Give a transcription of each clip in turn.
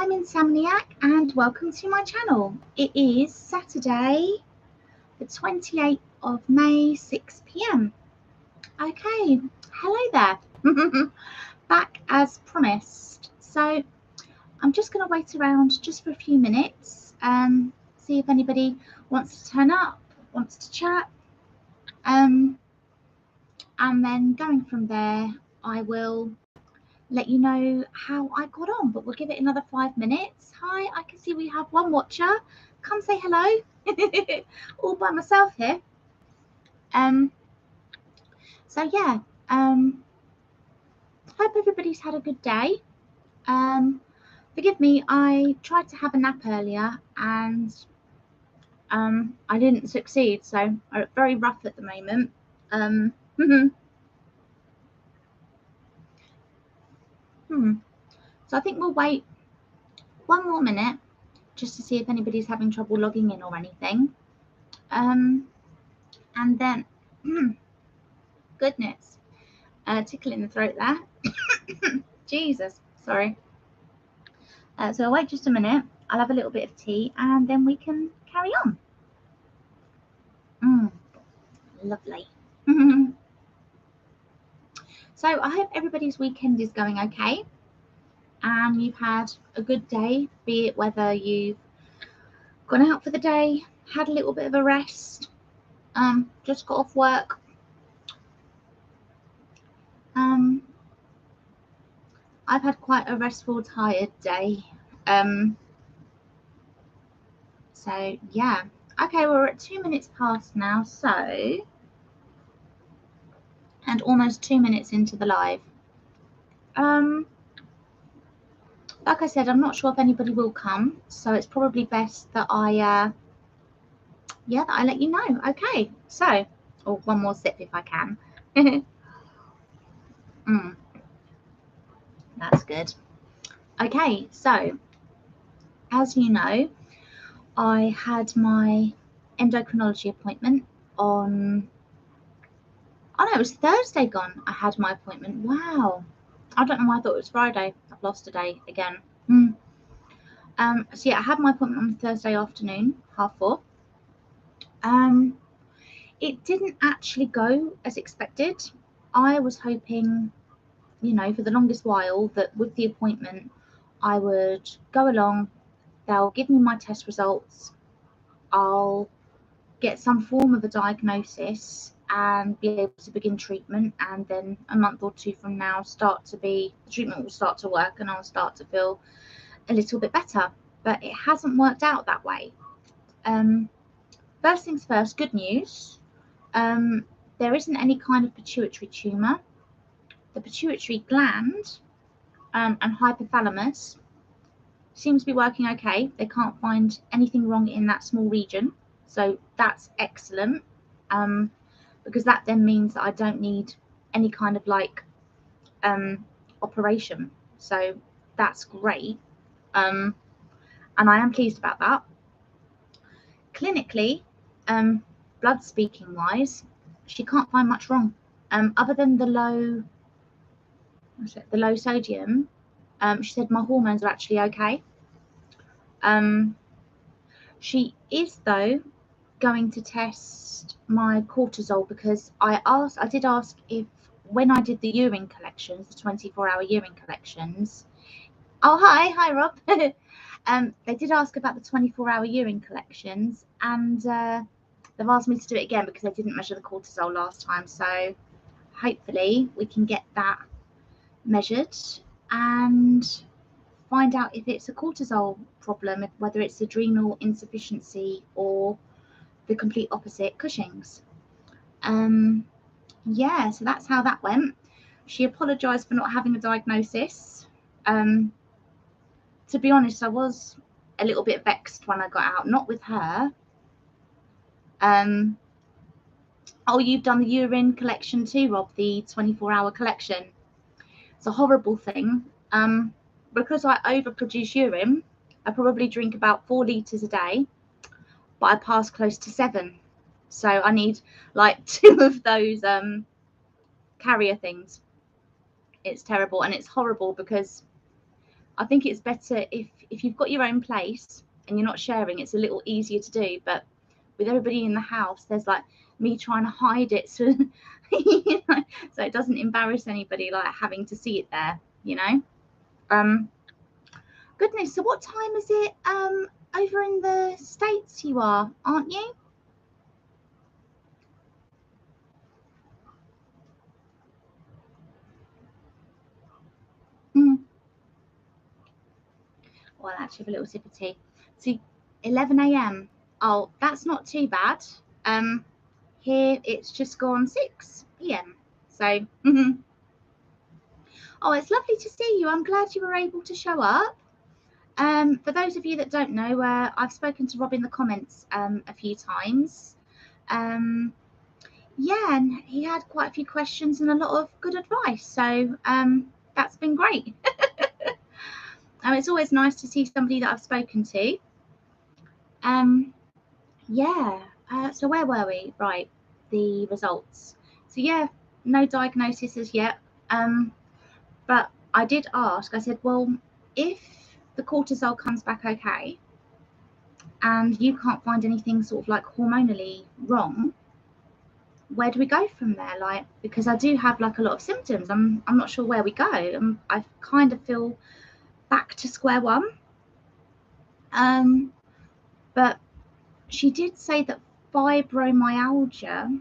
I'm Insomniac and welcome to my channel. It is Saturday, the 28th of May, 6 p.m. Okay, hello there. Back as promised. So I'm just going to wait around just for a few minutes, see if anybody wants to turn up, wants to chat, and then going from there, I will let you know how I got on, but we'll give it another 5 minutes. Hi, I can see we have one watcher. Come say hello. All by myself here. So yeah, hope everybody's had a good day. Forgive me, I tried to have a nap earlier and I didn't succeed, so I'm very rough at the moment. So I think we'll wait one more minute just to see if anybody's having trouble logging in or anything. And then, goodness, tickle in the throat there. Jesus, sorry. So I'll wait just a minute. I'll have a little bit of tea and then we can carry on. Lovely. So I hope everybody's weekend is going okay and you've had a good day, be it whether you've gone out for the day, had a little bit of a rest, just got off work. I've had quite a restful, tired day. So yeah. Okay, we're at 2 minutes past now, so, and almost 2 minutes into the live. Like I said, I'm not sure if anybody will come, so it's probably best that I let you know. Okay, so, one more sip if I can. That's good. Okay, so as you know, I had my endocrinology appointment on, oh no, it was Thursday gone. I had my appointment. Wow. I don't know why I thought it was Friday. I've lost a day again. So yeah, I had my appointment on Thursday afternoon, 4:30. It didn't actually go as expected. I was hoping, you know, for the longest while that with the appointment, I would go along, they'll give me my test results, I'll get some form of a diagnosis and be able to begin treatment, and then a month or two from now the treatment will start to work and I'll start to feel a little bit better. But it hasn't worked out that way. First things first, good news. There isn't any kind of pituitary tumour. The pituitary gland and hypothalamus seems to be working okay. They can't find anything wrong in that small region, so that's excellent, because that then means that I don't need any kind of like operation, so that's great, and I am pleased about that. Clinically, blood speaking wise, she can't find much wrong, other than the low sodium. She said my hormones are actually okay. She is though going to test my cortisol, because I did ask if, when I did the urine collections, the 24-hour urine collections. Oh, hi Rob. They did ask about the 24-hour urine collections, and they've asked me to do it again because they didn't measure the cortisol last time. So hopefully we can get that measured and find out if it's a cortisol problem, whether it's adrenal insufficiency or the complete opposite, Cushing's. Yeah, so that's how that went. She apologized for not having a diagnosis. To be honest, I was a little bit vexed when I got out, not with her. Oh, you've done the urine collection too, Rob, the 24-hour collection. It's a horrible thing. Because I overproduce urine, I probably drink about 4 litres a day, but I pass close to 7. So I need like 2 of those carrier things. It's terrible, and it's horrible because I think it's better if you've got your own place and you're not sharing, it's a little easier to do. But with everybody in the house, there's like me trying to hide it so you know, so it doesn't embarrass anybody, like having to see it there, you know. Goodness, so what time is it over in the States you are, aren't you? Mm. Well, I'll actually have a little sip of tea. See, 11 a.m. Oh, that's not too bad. Here it's just gone 6 p.m. So, oh, it's lovely to see you. I'm glad you were able to show up. For those of you that don't know, I've spoken to Rob in the comments a few times. Yeah, and he had quite a few questions and a lot of good advice. So that's been great. It's always nice to see somebody that I've spoken to. Yeah. So where were we? Right. The results. So yeah, no diagnosis as yet. But I did ask. I said, well, if the cortisol comes back okay, and you can't find anything sort of like hormonally wrong, where do we go from there? Like, because I do have like a lot of symptoms. I'm not sure where we go. I kind of feel back to square one. But she did say that fibromyalgia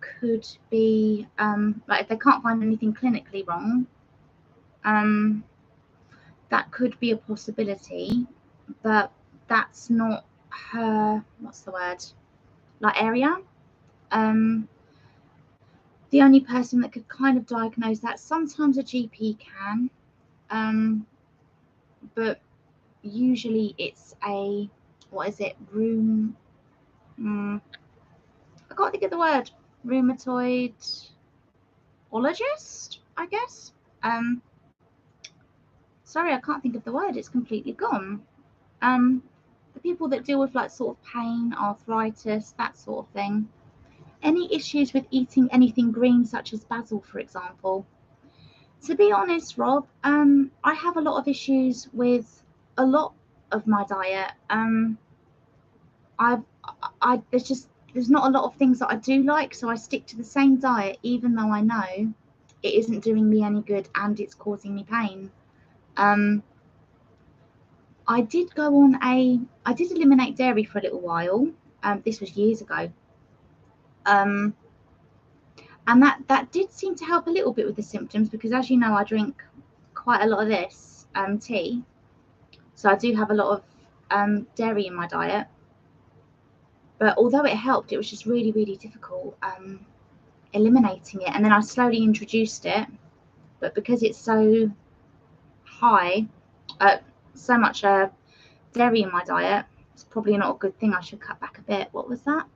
could be like if they can't find anything clinically wrong, that could be a possibility, but that's not her, what's the word, like area. The only person that could kind of diagnose that, sometimes a GP can, but usually it's a, what is it, I can't think of the word, rheumatoidologist, I guess. Sorry, I can't think of the word, it's completely gone. The people that deal with like sort of pain, arthritis, that sort of thing. Any issues with eating anything green, such as basil, for example? To be honest, Rob, I have a lot of issues with a lot of my diet. There's not a lot of things that I do like, so I stick to the same diet, even though I know it isn't doing me any good and it's causing me pain. I did eliminate dairy for a little while. This was years ago. And that did seem to help a little bit with the symptoms, because as you know, I drink quite a lot of this tea, so I do have a lot of dairy in my diet. But although it helped, it was just really, really difficult eliminating it. And then I slowly introduced it, but because it's so high, so much dairy in my diet, it's probably not a good thing. I should cut back a bit. What was that?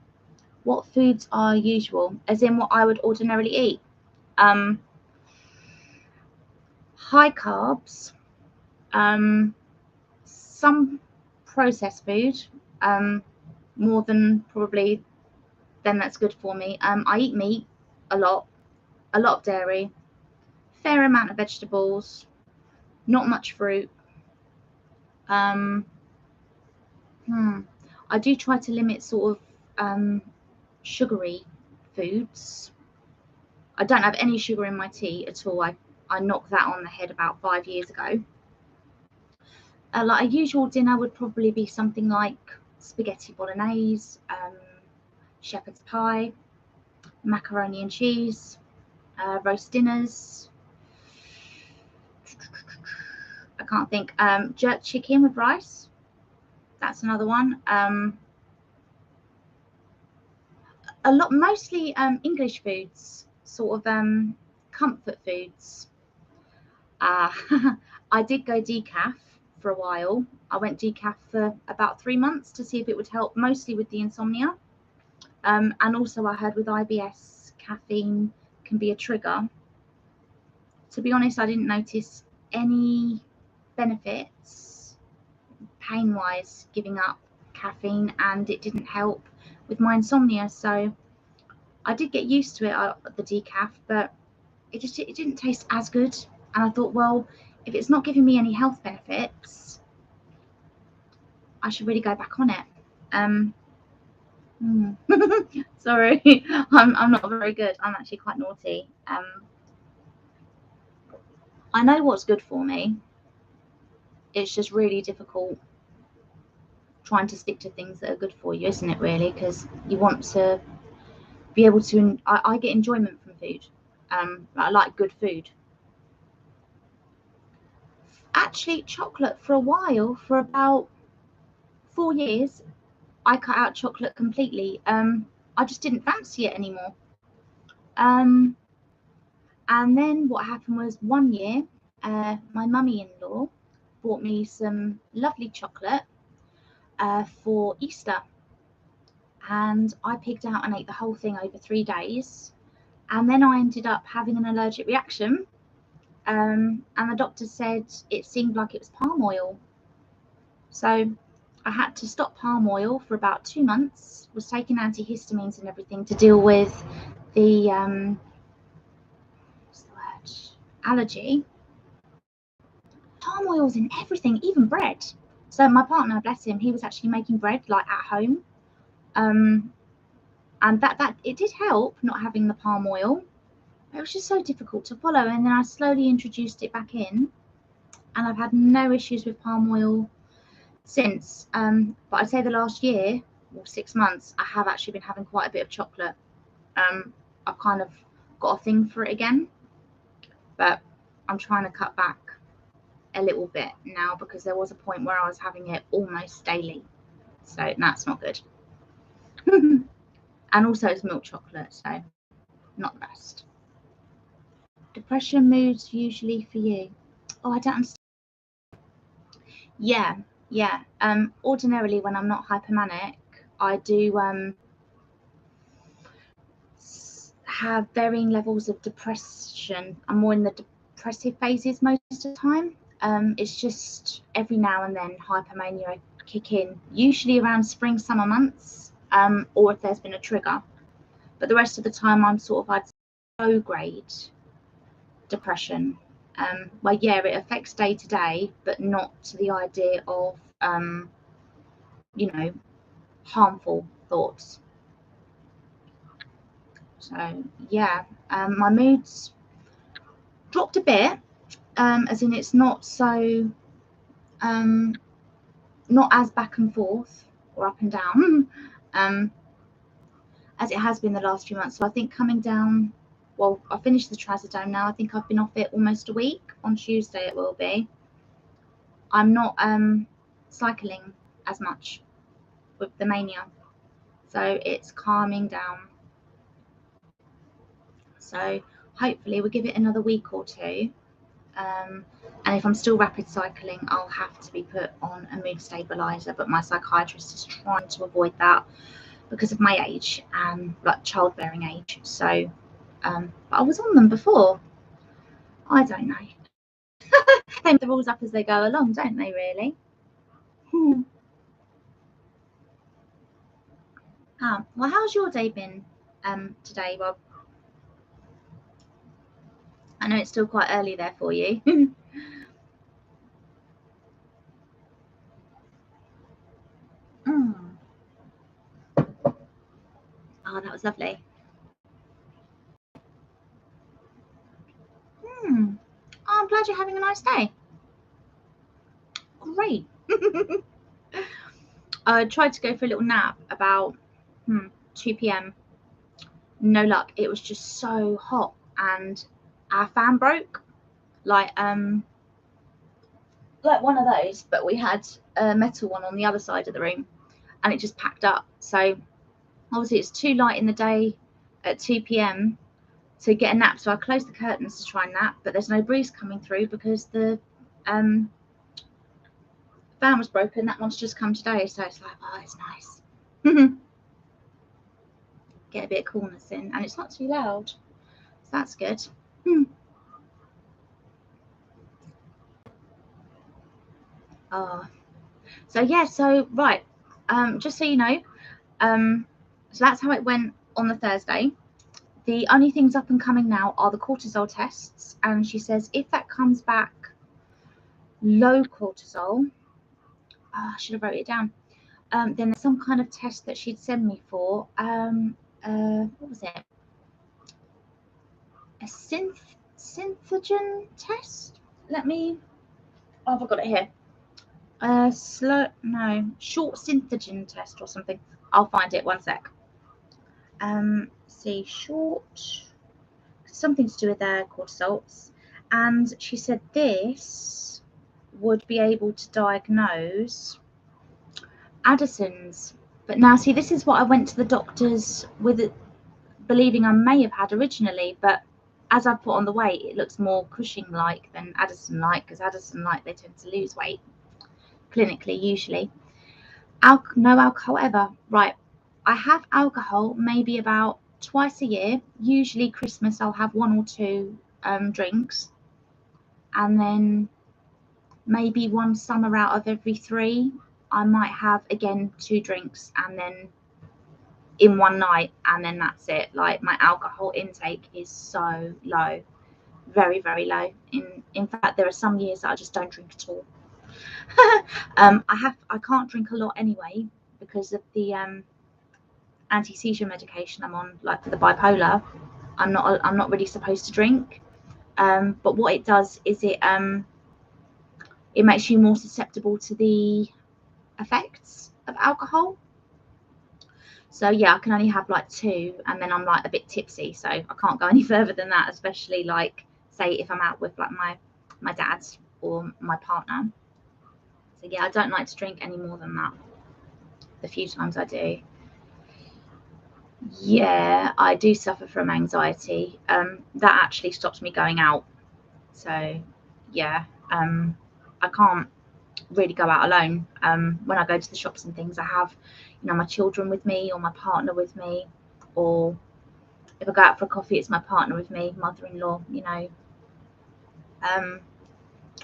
What foods are usual, as in what I would ordinarily eat? High carbs, some processed food, more than probably then that's good for me. I eat meat a lot of dairy, fair amount of vegetables, not much fruit. I do try to limit sort of sugary foods. I don't have any sugar in my tea at all. I knocked that on the head about 5 years ago. Like a usual dinner would probably be something like spaghetti bolognese, shepherd's pie, macaroni and cheese, roast dinners. I can't think. Jerk chicken with rice. That's another one. A lot, mostly English foods, sort of comfort foods. I did go decaf for a while. I went decaf for about 3 months to see if it would help, mostly with the insomnia. And also I heard with IBS, caffeine can be a trigger. To be honest, I didn't notice any benefits pain-wise giving up caffeine, and it didn't help with my insomnia. So I did get used to it, the decaf, but it didn't taste as good. And I thought, well, if it's not giving me any health benefits, I should really go back on it. Sorry, I'm not very good. I'm actually quite naughty. I know what's good for me. It's just really difficult trying to stick to things that are good for you, isn't it, really? Because you want to be able to, I get enjoyment from food. I like good food. Actually, chocolate for a while, for about 4 years, I cut out chocolate completely. I just didn't fancy it anymore. And then what happened was, one year, my mummy-in-law bought me some lovely chocolate for Easter, and I pigged out and ate the whole thing over 3 days, and then I ended up having an allergic reaction, and the doctor said it seemed like it was palm oil. So I had to stop palm oil for about 2 months, was taking antihistamines and everything to deal with the what's the word, allergy. Palm oil's in everything, even bread. So my partner, bless him, he was actually making bread like at home, and that it did help not having the palm oil. It was just so difficult to follow, and then I slowly introduced it back in, and I've had no issues with palm oil since. But I'd say the last year or 6 months, I have actually been having quite a bit of chocolate. I've kind of got a thing for it again, but I'm trying to cut back a little bit now, because there was a point where I was having it almost daily, so that's not good. And also it's milk chocolate, so not the best. Depression moods usually for you? Oh, I don't understand. Yeah. Ordinarily, when I'm not hypomanic, I do have varying levels of depression. I'm more in the depressive phases most of the time. It's just every now and then hypomania kick in, usually around spring, summer months, or if there's been a trigger. But the rest of the time, I'm sort of, I'd say, low grade depression. Well, yeah, it affects day to day, but not to the idea of, harmful thoughts. So yeah, my moods dropped a bit, as in it's not so, not as back and forth or up and down, as it has been the last few months. So I think coming down, well, I finished the trazodone now. I think I've been off it almost a week. On Tuesday it will be. I'm not cycling as much with the mania, so it's calming down. So hopefully we'll give it another week or two, and if I'm still rapid cycling, I'll have to be put on a mood stabilizer, but my psychiatrist is trying to avoid that because of my age and like childbearing age. So but I was on them before. I don't know. They make the rules up as they go along, don't they, really? Well, how's your day been today, Rob? I know it's still quite early there for you. Oh, that was lovely. Oh, I'm glad you're having a nice day. Great. I tried to go for a little nap about 2 p.m. No luck. It was just so hot, and our fan broke. Like one of those, but we had a metal one on the other side of the room, and it just packed up. So obviously it's too light in the day at 2 p.m. to get a nap. So I closed the curtains to try and nap, but there's no breeze coming through because the fan was broken. That one's just come today, so it's like, oh, it's nice. Get a bit of coolness in, and it's not too loud, so that's good. So yeah, so right, just so you know, so that's how it went on the Thursday. The only things up and coming now are the cortisol tests, and she says if that comes back low cortisol. I should have wrote it down. Then there's some kind of test that she'd send me for. What was it? A synthogen test? Let me. Oh, I've got it here. Short synthogen test or something. I'll find it. One sec. See, short, something to do with their cortisols, and she said this would be able to diagnose Addison's. But now, see, this is what I went to the doctors with, it, believing I may have had originally, but as I put on the weight, it looks more Cushing-like than Addison-like, because Addison-like, they tend to lose weight clinically, usually. No alcohol ever. Right, I have alcohol maybe about twice a year. Usually Christmas, I'll have 1 or 2 drinks, and then maybe one summer out of every 3, I might have again 2 drinks, and then in one night, and then that's it. Like, my alcohol intake is so low, very, very low. In fact, there are some years that I just don't drink at all. I can't drink a lot anyway because of the anti-seizure medication I'm on, like for the bipolar. I'm not really supposed to drink, but what it does is it makes you more susceptible to the effects of alcohol. So yeah, I can only have like 2, and then I'm like a bit tipsy, so I can't go any further than that, especially like, say, if I'm out with like my dad or my partner. So yeah, I don't like to drink any more than that. The few times I do. Yeah, I do suffer from anxiety. That actually stops me going out. So yeah, I can't really go out alone. When I go to the shops and things, I have, my children with me, or my partner with me, or if I go out for a coffee, it's my partner with me, mother-in-law.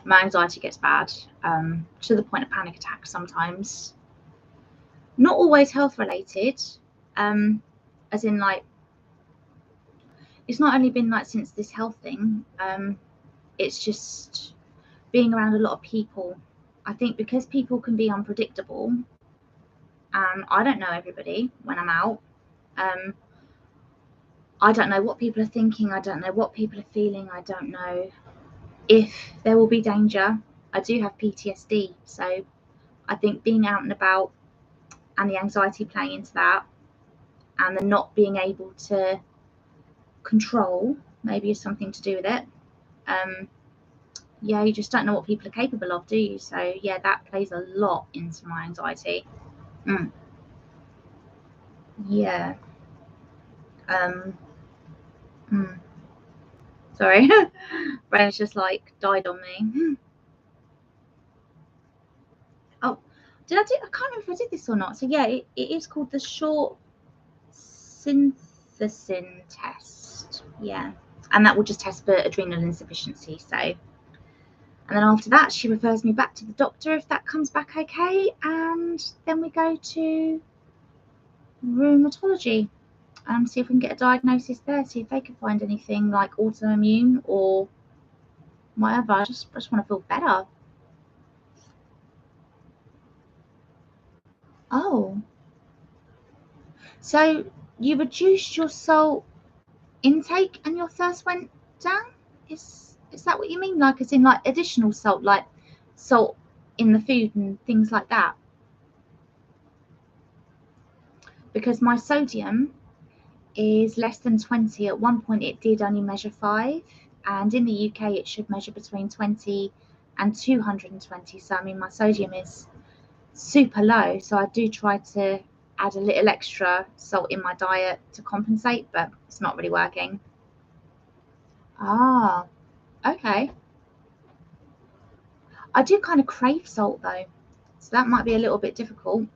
My anxiety gets bad, to the point of panic attacks sometimes. Not always health related, as in, like, it's not only been like since this health thing. It's just being around a lot of people. I think because people can be unpredictable, and I don't know everybody when I'm out. I don't know what people are thinking. I don't know what people are feeling. I don't know if there will be danger. I do have PTSD, so I think being out and about and the anxiety playing into that, and the not being able to control maybe is something to do with it. Yeah, you just don't know what people are capable of, do you? So yeah, that plays a lot into my anxiety. Yeah. Sorry, brain's just like died on me. Oh, I can't remember if I did this or not. So yeah, it is called the short synthesin test. Yeah, and that will just test for adrenal insufficiency. So, and then after that, she refers me back to the doctor if that comes back okay, and then we go to rheumatology and see if we can get a diagnosis there. See if they can find anything like autoimmune or whatever. I just want to feel better. Oh, so you reduced your salt intake and your thirst went down? Is that what you mean? Like, as in, like, additional salt, like salt in the food and things like that? Because my sodium is less than 20. At one point it did only measure 5, and in the UK it should measure between 20 and 220. So I mean, my sodium is super low, so I do try to add a little extra salt in my diet to compensate, but it's not really working. Ah, okay. I do kind of crave salt though, so that might be a little bit difficult.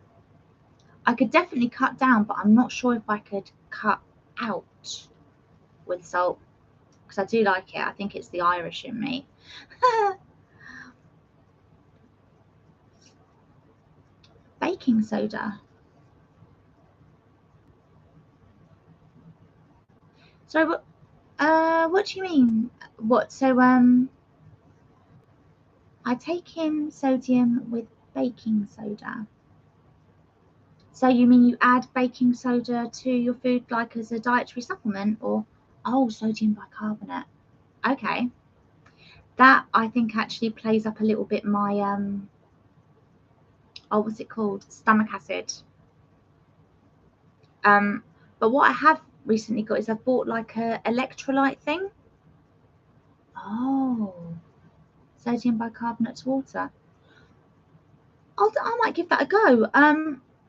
I could definitely cut down, but I'm not sure if I could cut out with salt, because I do like it. I think it's the Irish in me. Baking soda. Sorry, what do you mean? What? So I take in sodium with baking soda. So you mean you add baking soda to your food like as a dietary supplement, or sodium bicarbonate? Okay. That I think actually plays up a little bit my what's it called? Stomach acid. But what I have recently got is I've bought like a electrolyte thing. Oh, sodium bicarbonate to water. I might give that a go.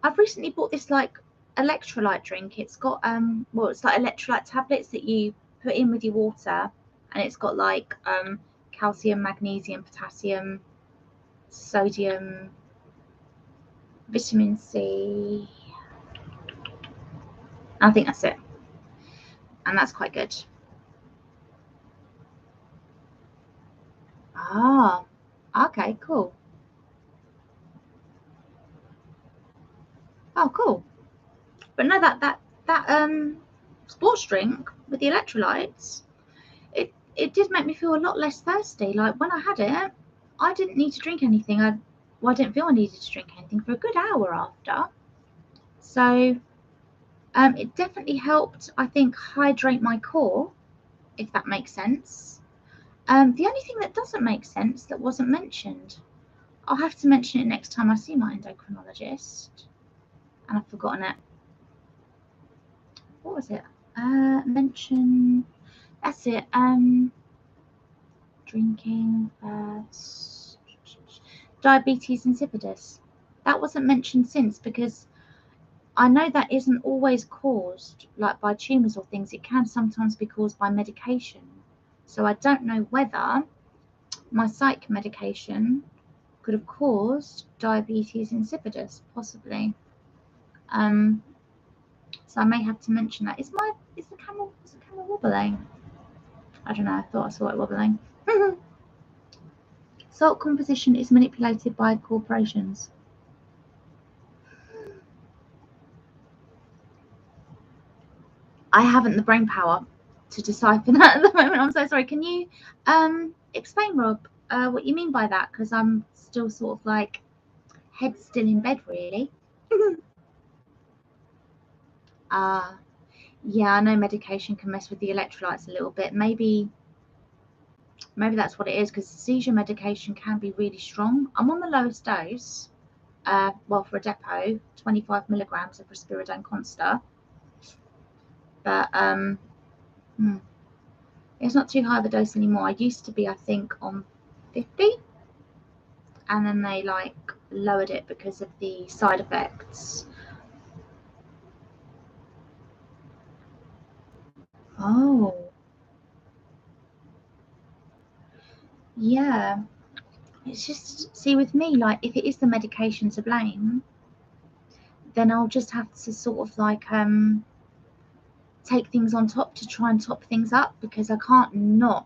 I've recently bought this like electrolyte drink. It's got it's like electrolyte tablets that you put in with your water, and it's got like calcium, magnesium, potassium, sodium, vitamin C. I think that's it, and that's quite good. Ah, okay, cool. Oh, cool. But no, that sports drink with the electrolytes, it did make me feel a lot less thirsty. Like when I had it, I didn't need to drink anything. I didn't feel I needed to drink anything for a good hour after. So it definitely helped, I think, hydrate my core, if that makes sense. The only thing that doesn't make sense that wasn't mentioned, I'll have to mention it next time I see my endocrinologist, and I've forgotten it. What was it? Mention. That's it. Drinking first. Diabetes insipidus. That wasn't mentioned since, because I know that isn't always caused like by tumours or things. It can sometimes be caused by medication. So I don't know whether my psych medication could have caused diabetes insipidus, possibly. So I may have to mention that. Is the camera wobbling? I don't know. I thought I saw it wobbling. Salt composition is manipulated by corporations. I haven't the brain power to decipher that at the moment. I'm so sorry. Can you explain, Rob, what you mean by that? Because I'm still sort of like head still in bed, really. Yeah, I know medication can mess with the electrolytes a little bit. Maybe that's what it is, because seizure medication can be really strong. I'm on the lowest dose. For a depot, 25 milligrams of risperidone consta. But it's not too high of a dose anymore. I used to be, I think, on 50, and then they like lowered it because of the side effects. Oh, yeah. It's just, see, with me, like if it is the medication to blame, then I'll just have to sort of like take things on top to try and top things up, because I can't not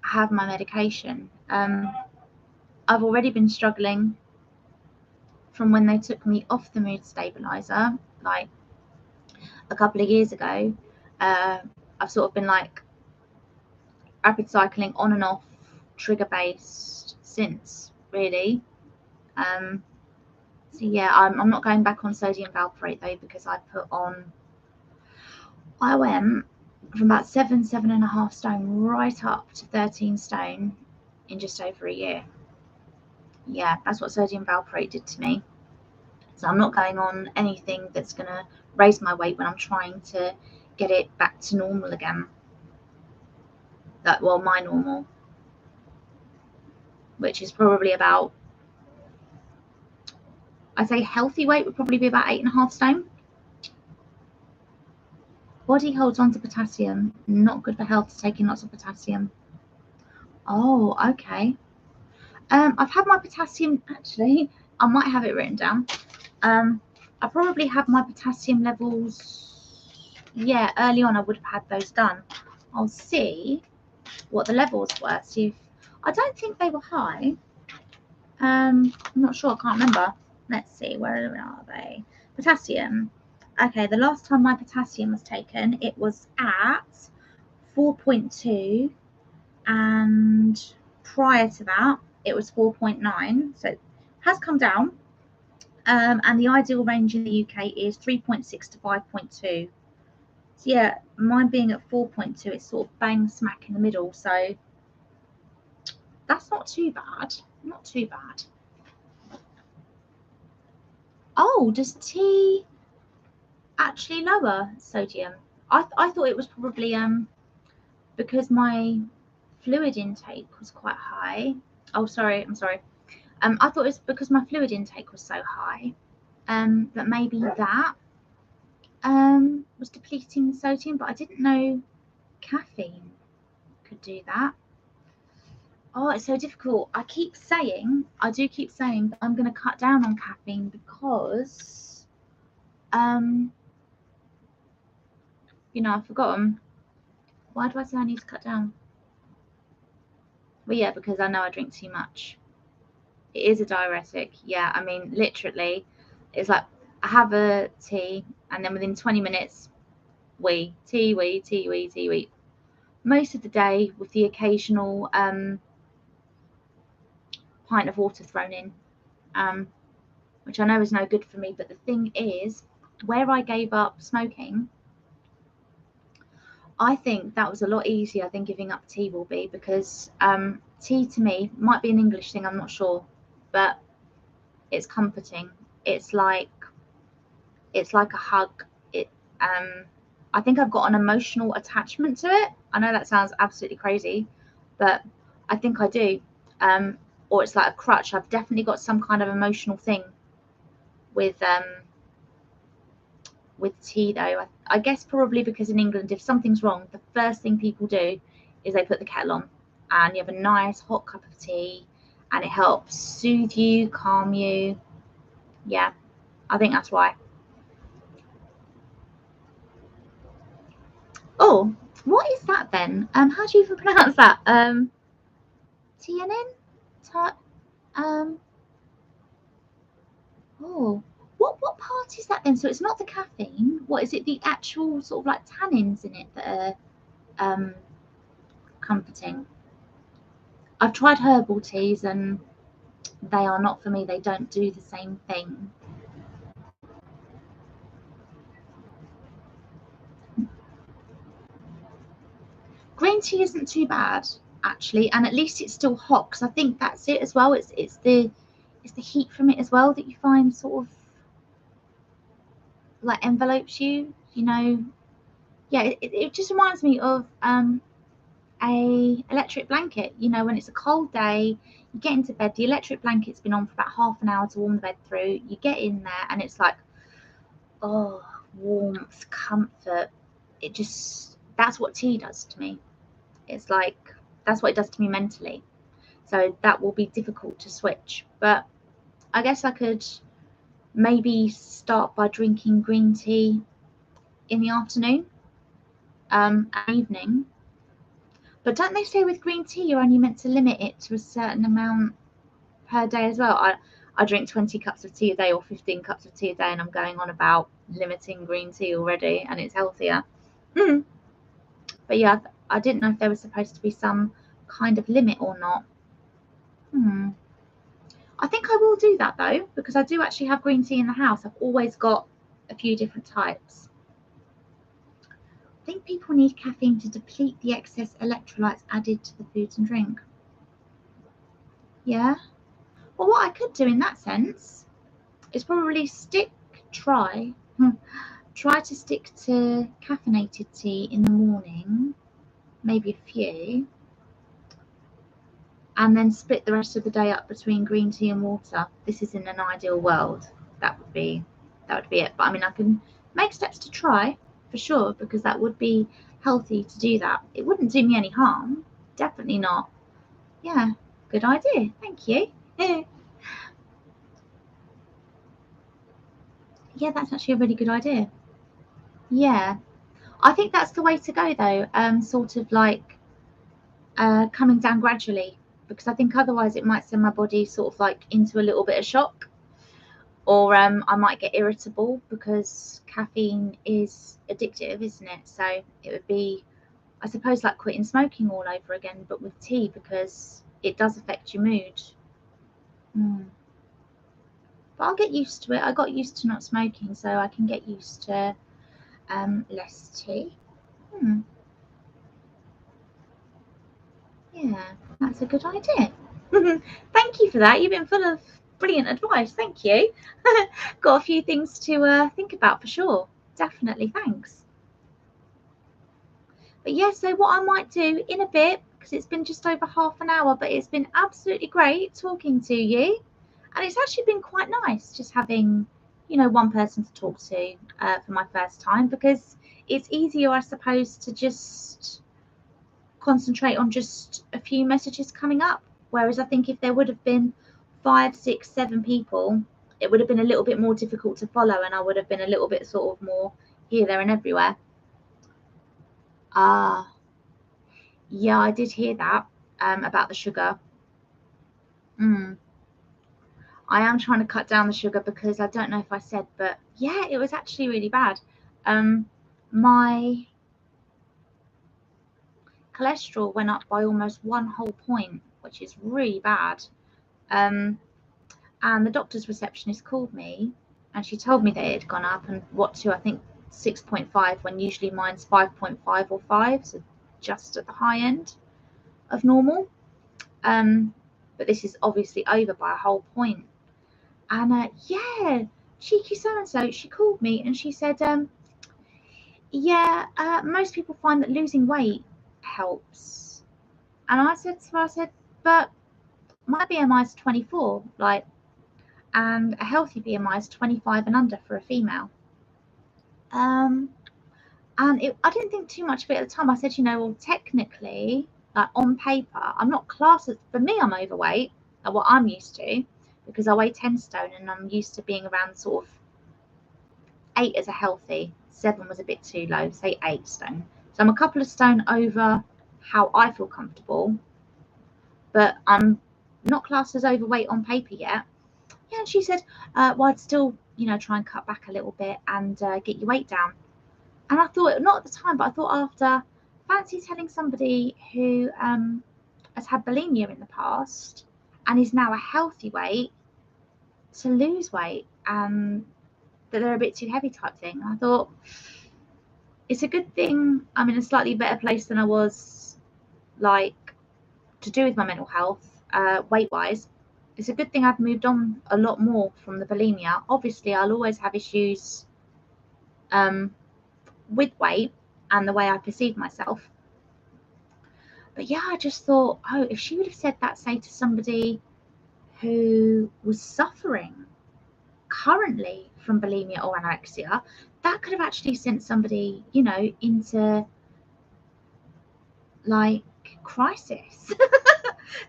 have my medication. I've already been struggling from when they took me off the mood stabilizer, like a couple of years ago. I've sort of been like rapid cycling on and off, trigger based since, really. So yeah, I'm not going back on sodium valproate though, because I went from about 7.5 stone right up to 13 stone in just over a year. Yeah, that's what sodium valproate did to me. So I'm not going on anything that's going to raise my weight when I'm trying to get it back to normal again. My normal, which is probably about, I'd say healthy weight would probably be about 8.5 stone. Body holds on to potassium. Not good for health to take in lots of potassium. Oh, okay. I've had my potassium, actually, I might have it written down. I probably had my potassium levels, yeah, early on I would have had those done. I'll see what the levels were. See if, I don't think they were high. I'm not sure, I can't remember. Let's see, where are they? Potassium. Okay, the last time my potassium was taken, it was at 4.2, and prior to that, it was 4.9, so it has come down. And the ideal range in the UK is 3.6 to 5.2. So yeah, mine being at 4.2, it's sort of bang smack in the middle. So that's not too bad. Not too bad. Oh, does tea actually lower sodium? I thought it was probably because my fluid intake was quite high. Oh, sorry, I'm sorry. I thought it was because my fluid intake was so high. That maybe that was depleting the sodium, but I didn't know caffeine could do that. Oh, it's so difficult. I do keep saying that I'm going to cut down on caffeine because, I've forgotten. Why do I say I need to cut down? Well, yeah, because I know I drink too much. It is a diuretic. Yeah, I mean, literally, it's like I have a tea and then within 20 minutes, tea. Most of the day with the occasional pint of water thrown in, which I know is no good for me. But the thing is, where I gave up smoking, I think that was a lot easier than giving up tea will be, because tea to me might be an English thing, I'm not sure, but it's comforting. It's like a hug. I think I've got an emotional attachment to it. I know that sounds absolutely crazy, but I think I do. Or it's like a crutch. I've definitely got some kind of emotional thing with tea, though. I guess probably because in England, if something's wrong, the first thing people do is they put the kettle on and you have a nice hot cup of tea, and it helps soothe you, calm you. Yeah, I think that's why. Oh, what is that then? How do you even pronounce that? TNN? Um, oh, what part is that then? So it's not the caffeine. What is it? The actual sort of like tannins in it that are comforting. I've tried herbal teas and they are not for me. They don't do the same thing. Green tea isn't too bad actually, and at least it's still hot, because I think that's it as well. It's the heat from it as well that you find sort of like envelopes you. Yeah, it just reminds me of a electric blanket. When it's a cold day, you get into bed, the electric blanket's been on for about half an hour to warm the bed through. You get in there and it's like, oh, warmth, comfort. That's what tea does to me. It's like, that's what it does to me mentally. So that will be difficult to switch. But I guess I could maybe start by drinking green tea in the afternoon, and evening. But don't they say with green tea you're only meant to limit it to a certain amount per day as well? I drink 20 cups of tea a day or 15 cups of tea a day, and I'm going on about limiting green tea already, and it's healthier. But yeah, I didn't know if there was supposed to be some kind of limit or not. I think I will do that though, because I do actually have green tea in the house. I've always got a few different types. I think people need caffeine to deplete the excess electrolytes added to the foods and drink. Yeah. Well, what I could do in that sense is probably try to stick to caffeinated tea in the morning, maybe a few, and then split the rest of the day up between green tea and water. This is in an ideal world. That would be it. But I mean, I can make steps to try for sure, because that would be healthy to do that. It wouldn't do me any harm. Definitely not. Yeah, good idea. Thank you. Yeah, that's actually a really good idea. Yeah, I think that's the way to go though. Sort of like coming down gradually, because I think otherwise it might send my body sort of like into a little bit of shock, or I might get irritable, because caffeine is addictive, isn't it? So it would be, I suppose, like quitting smoking all over again, but with tea, because it does affect your mood. But I'll get used to it. I got used to not smoking, so I can get used to less tea. Yeah, that's a good idea. Thank you for that. You've been full of brilliant advice. Thank you. Got a few things to think about for sure. Definitely, thanks. But yeah, so what I might do in a bit, because it's been just over half an hour, but it's been absolutely great talking to you. And it's actually been quite nice just having, you know, one person to talk to for my first time, because it's easier, I suppose, to just concentrate on just a few messages coming up. Whereas I think if there would have been 5, 6, 7 people, it would have been a little bit more difficult to follow, and I would have been a little bit sort of more here, there, and everywhere. Yeah, I did hear that about the sugar. I am trying to cut down the sugar because I don't know if I said, but yeah, it was actually really bad. My cholesterol went up by almost 1 whole point, which is really bad. And the doctor's receptionist called me and she told me that it had gone up, and what to, I think 6.5, when usually mine's 5.5 or 5, so just at the high end of normal. But this is obviously over by a whole point. And yeah, cheeky so-and-so, she called me and she said, yeah, most people find that losing weight helps. And I said, but my BMI is 24, like, and a healthy BMI is 25 and under for a female. And I didn't think too much of it at the time. I said, you know, well, technically, like on paper, I'm not classed as, for me, I'm overweight, like what I'm used to, because I weigh 10 stone and I'm used to being around sort of 8 as a healthy, 7 was a bit too low, say 8 stone. So I'm a couple of stone over how I feel comfortable, but I'm not classed as overweight on paper yet. Yeah, and she said, well, I'd still, you know, try and cut back a little bit and get your weight down. And I thought, not at the time, but I thought after, fancy telling somebody who has had bulimia in the past and is now a healthy weight to lose weight, that they're a bit too heavy type thing. And I thought, it's a good thing I'm in a slightly better place than I was, like, to do with my mental health, weight-wise. It's a good thing I've moved on a lot more from the bulimia. Obviously, I'll always have issues with weight and the way I perceive myself. But yeah, I just thought, oh, if she would have said that, say, to somebody who was suffering currently from bulimia or anorexia, that could have actually sent somebody, you know, into like crisis.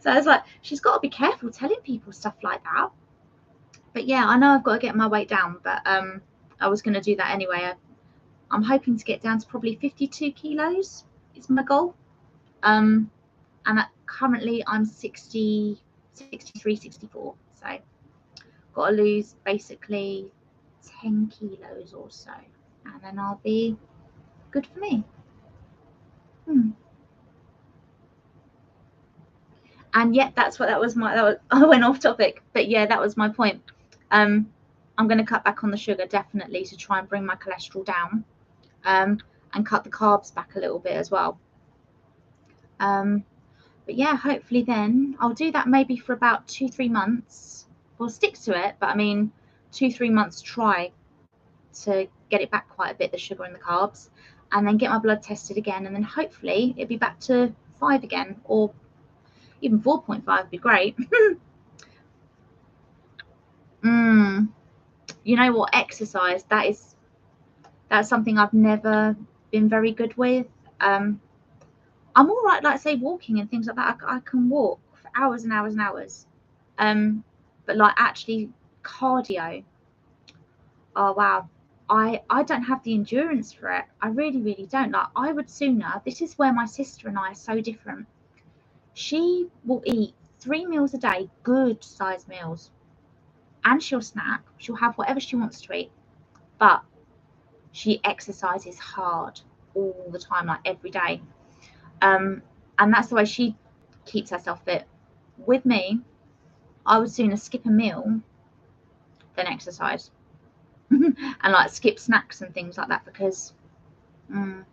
So I was like, she's got to be careful telling people stuff like that. But yeah, I know I've got to get my weight down, but I was going to do that anyway. I'm hoping to get down to probably 52 kilos is my goal. And currently I'm 60, 63, 64. So got to lose basically 10 kilos or so, and then I'll be good for me. And yet that's what that was. I went off topic, but yeah, that was my point. I'm going to cut back on the sugar definitely to try and bring my cholesterol down, and cut the carbs back a little bit as well. But yeah, hopefully then I'll do that maybe for about 2-3 months. We'll stick to it, but I mean 2-3 months try to get it back quite a bit, the sugar and the carbs, and then get my blood tested again, and then hopefully it'll be back to 5 again, or even 4.5 would be great. You know what, exercise, that's something I've never been very good with. I'm all right, like say walking and things like that. I can walk for hours and hours and hours, but like actually cardio, oh wow, I don't have the endurance for it. I really don't. Like, I would sooner, this is where my sister and I are so different. She will eat 3 meals a day, good size meals, and she'll snack. She'll have whatever she wants to eat, but she exercises hard all the time, like every day. And that's the way she keeps herself fit. with me, I would sooner skip a meal than exercise. And like skip snacks and things like that, because like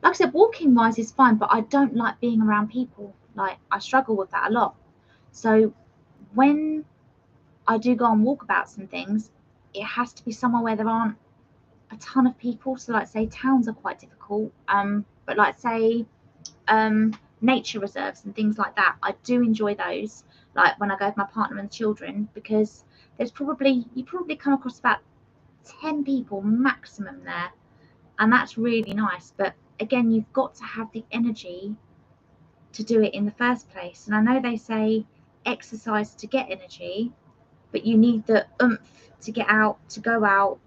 I said, walking wise is fine, but I don't like being around people. Like, I struggle with that a lot. So when I do go on walkabouts and things, it has to be somewhere where there aren't a ton of people. So like, say towns are quite difficult, but like, say nature reserves and things like that, I do enjoy those, like when I go with my partner and children, because you probably come across about 10 people maximum there, and that's really nice. But again, you've got to have the energy to do it in the first place. And I know they say exercise to get energy, but you need the oomph to get out, to go out,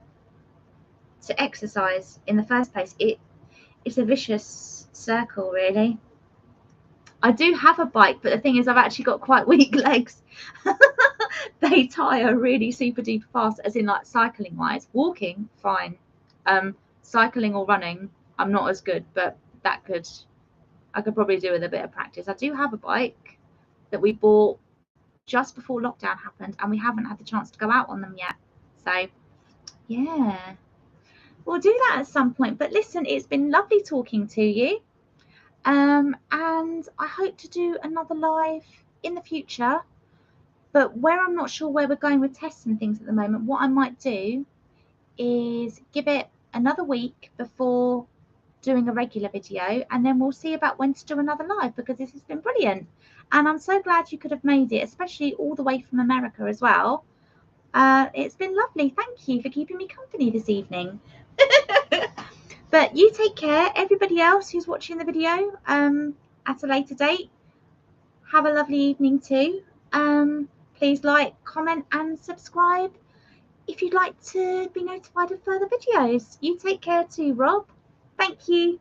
to exercise in the first place. It's a vicious circle, really. I do have a bike, but the thing is, I've actually got quite weak legs. They tire really super duper fast, as in like cycling wise. Walking, fine. Cycling or running, I'm not as good, but I could probably do with a bit of practice. I do have a bike that we bought just before lockdown happened, and we haven't had the chance to go out on them yet. So yeah, we'll do that at some point. But listen, it's been lovely talking to you. And I hope to do another live in the future, but where I'm not sure where we're going with tests and things at the moment, what I might do is give it another week before doing a regular video, and then we'll see about when to do another live, because this has been brilliant. And I'm so glad you could have made it, especially all the way from America as well. It's been lovely. Thank you for keeping me company this evening. But you take care. Everybody else who's watching the video at a later date, have a lovely evening too. Please like, comment and subscribe if you'd like to be notified of further videos. You take care too, Rob. Thank you.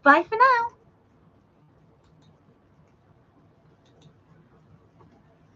Bye for now.